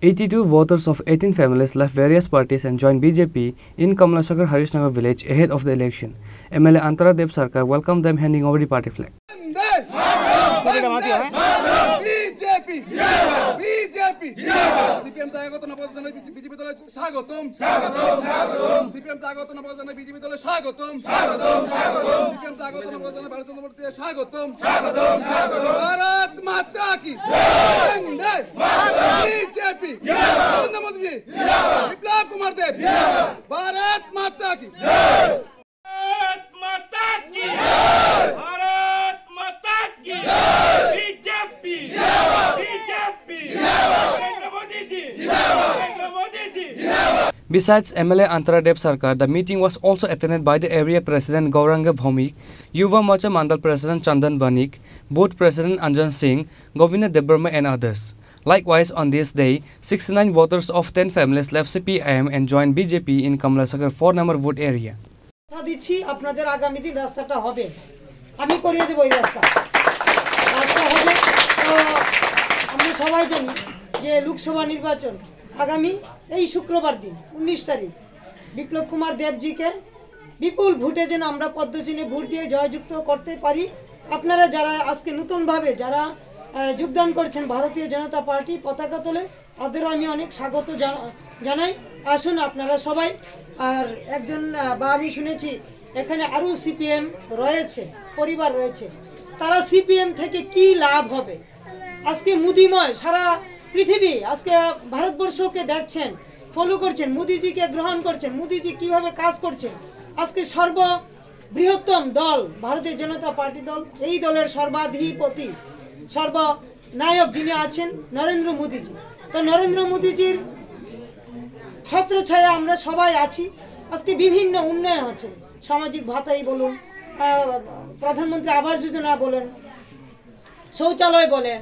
82 voters of 18 families left various parties and joined BJP in Kamlashagar Harishnagar village ahead of the election. MLA Antara Dev Sarkar welcomed them handing over the party flag. विप्लव कुमार देव भारत माता की Besides MLA Antara Dev Sarkar, the meeting was also attended by the area president Gauranga Bhaumik, Yuva Mocha Mandal president Chandan Banik, board president Anjan Singh, Govindra Debarma and others. Likewise, on this day, 69 voters of 10 families left CPIM and joined BJP in Kamlashagar 4 number vote area. দিচ্ছি আপনাদের আগামী দিন রাস্তাটা হবে আমি করিয়ে দেব এই রাস্তা হবে তো আমরা সবাই জানি যে লোকসভা নির্বাচন আগামী এই শুক্রবার দিন 19 তারিখ বিপ্লব কুমার দেবজিকে বিপুল ভোটে যেন আমরা পদ্মচিহ্নে ভোট দিয়ে জয়যুক্ত করতে পারি আপনারা যারা আজকে নতুনভাবে যারা যোগদান করেছেন ভারতীয় জনতা পার্টি পতাকা তোলে তাদেরও আমি অনেক স্বাগত জানাই আসুন আপনারা সবাই আর একজন বা আমি শুনেছি এখানে আরো সিপিএম রয়েছে পরিবার রয়েছে তারা সিপিএম থেকে কি লাভ হবে আজকে মোদিময় সারা পৃথিবী আজকে ভারতবর্ষকে দেখছেন ফলো করছেন মোদিজিকে গ্রহণ করছেন মোদিজি কিভাবে কাজ করছেন আজকে সর্ববৃহত্তম দল ভারতীয় জনতা পার্টি দল এই দলের সর্বাধিপতি সর্বনায়ক যিনি আছেন নরেন্দ্র মোদিজি তো নরেন্দ্র মোদিজির ছত্রছায়া আমরা সবাই আছি আজকে বিভিন্ন উন্নয়ন আছে সামাজিক ভাতাই বলুন প্রধানমন্ত্রী আবাস যোজনা বলেন শৌচালয় বলেন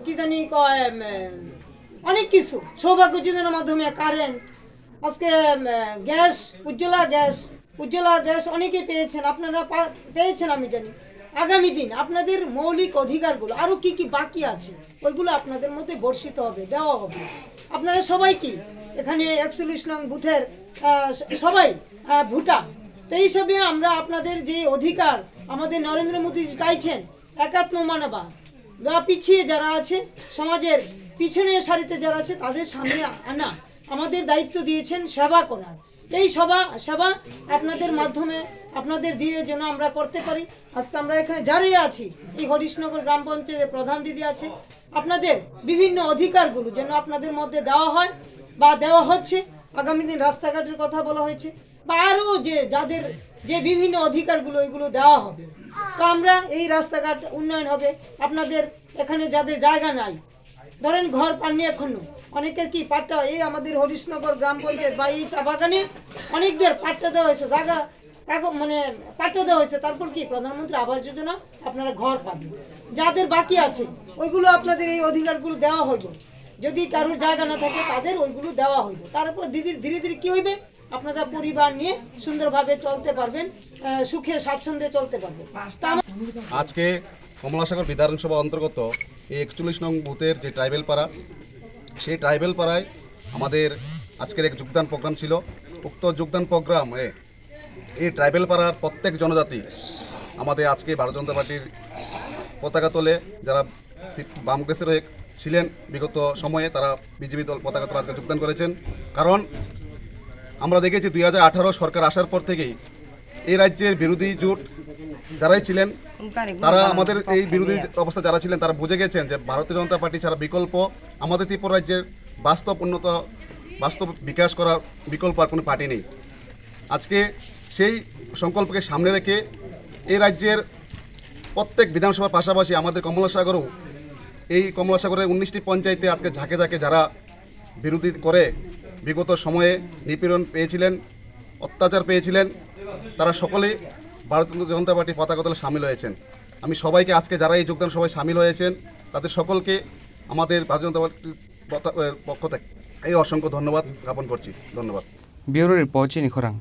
কি জানি অনেক কিছু সৌভাগ্য যোজনার মাধ্যমে কারেন্ট আজকে গ্যাস উজ্জ্বলা গ্যাস অনেকেই পেয়েছেন আপনারা পেয়েছেন আমি জানি আগামী দিন আপনাদের মৌলিক অধিকারগুলো আরো কি কি বাকি আছে ওইগুলো আপনাদের মধ্যে বর্ষিত হবে দেওয়া হবে আপনারা সবাই কি এখানে 41 নং বুথের সবাই ভোটার তো এই হিসাবে আমরা আপনাদের যে অধিকার আমাদের নরেন্দ্র মোদী চাইছেন একাত্ম মানবা বা পিছিয়ে যারা আছে সমাজের পিছনের সারিতে যারা আছে তাদের সামনে আনা আমাদের দায়িত্ব দিয়েছেন সেবা করার এই সেবা আপনাদের মাধ্যমে আপনাদের দিয়ে যেন আমরা করতে পারি আজকে আমরা এখানে যারাই আছি এই হরিশনগর গ্রাম পঞ্চায়েতের প্রধান দিদি আছে আপনাদের বিভিন্ন অধিকারগুলো যেন আপনাদের মধ্যে দেওয়া হয় বা দেওয়া হচ্ছে আগামী দিন রাস্তাঘাটের কথা বলা হয়েছে বা আরও যে যাদের যে বিভিন্ন অধিকারগুলো এগুলো দেওয়া হবে তো আমরা এই রাস্তাঘাট উন্নয়ন হবে আপনাদের এখানে যাদের জায়গা নাই ধরেন ঘর পাননি এখনো অনেকের কি পাট্টা এই আমাদের হরিশনগর গ্রাম পঞ্চায়েত বা এই চা বাগানে অনেকদের পাট্টা দেওয়া হয়েছে জায়গা মানে পাট্টা দেওয়া হয়েছে তারপর কি প্রধানমন্ত্রী আবাস যোজনা আপনারা ঘর পাবেন যাদের বাকি আছে ওইগুলো আপনাদের এই অধিকারগুলো দেওয়া হইব যদি কারোর জায়গা না থাকে তাদের ওইগুলো দেওয়া হইব তারপর ধীরে ধীরে কি হইবে আপনারা পরিবার নিয়ে সুন্দরভাবে চলতে পারবেন সুখে স্বাচ্ছন্দ্যে চলতে পারবেন আজকে কমলাসাগর বিধানসভা অন্তর্গত এই 41 নং বুথের যে ট্রাইবেল পাড়া সেই ট্রাইবেল পাড়ায় আমাদের আজকের এক যোগদান প্রোগ্রাম ছিল উক্ত যোগদান প্রোগ্রামে এই ট্রাইবেল পাড়ার প্রত্যেক জনজাতি আমাদের আজকে ভারতীয় জনতা পার্টির পতাকা তোলে যারা বাম কংগ্রেসের হয়ে ছিলেন বিগত সময়ে তারা বিজেপি দল পতাকা তোলে আজকে যোগদান করেছেন কারণ আমরা দেখেছি 2018 সরকার আসার পর থেকেই এই রাজ্যের বিরোধী জোট যারাই ছিলেন তারা আমাদের এই বিরোধী অবস্থা যারা ছিলেন তারা বুঝে গেছেন যে ভারতীয় জনতা পার্টি ছাড়া বিকল্প আমাদের ত্রিপুরা রাজ্যের বাস্তব বিকাশ করার বিকল্প আর কোনো পার্টি নেই আজকে সেই সংকল্পকে সামনে রেখে এই রাজ্যের প্রত্যেক বিধানসভার পাশাপাশি আমাদের কমলাসাগরেও এই কমলাসাগরের 19টি পঞ্চায়েতে আজকে ঝাঁকে ঝাঁকে যারা বিরোধী করে বিগত সময়ে নিপীড়ন পেয়েছিলেন অত্যাচার পেয়েছিলেন তারা সকলেই ভারতীয় জনতা পার্টি পতাকা তোলে সামিল হয়েছেন আমি সবাইকে আজকে যারা এই যোগদান সবাই সামিল হয়েছেন তাদের সকলকে আমাদের ভারতীয় জনতা পার্টির পক্ষ থেকে এই অসংখ্য ধন্যবাদ জ্ঞাপন করছি ধন্যবাদ ব্যুরো রিপোর্ট চিনিখরাং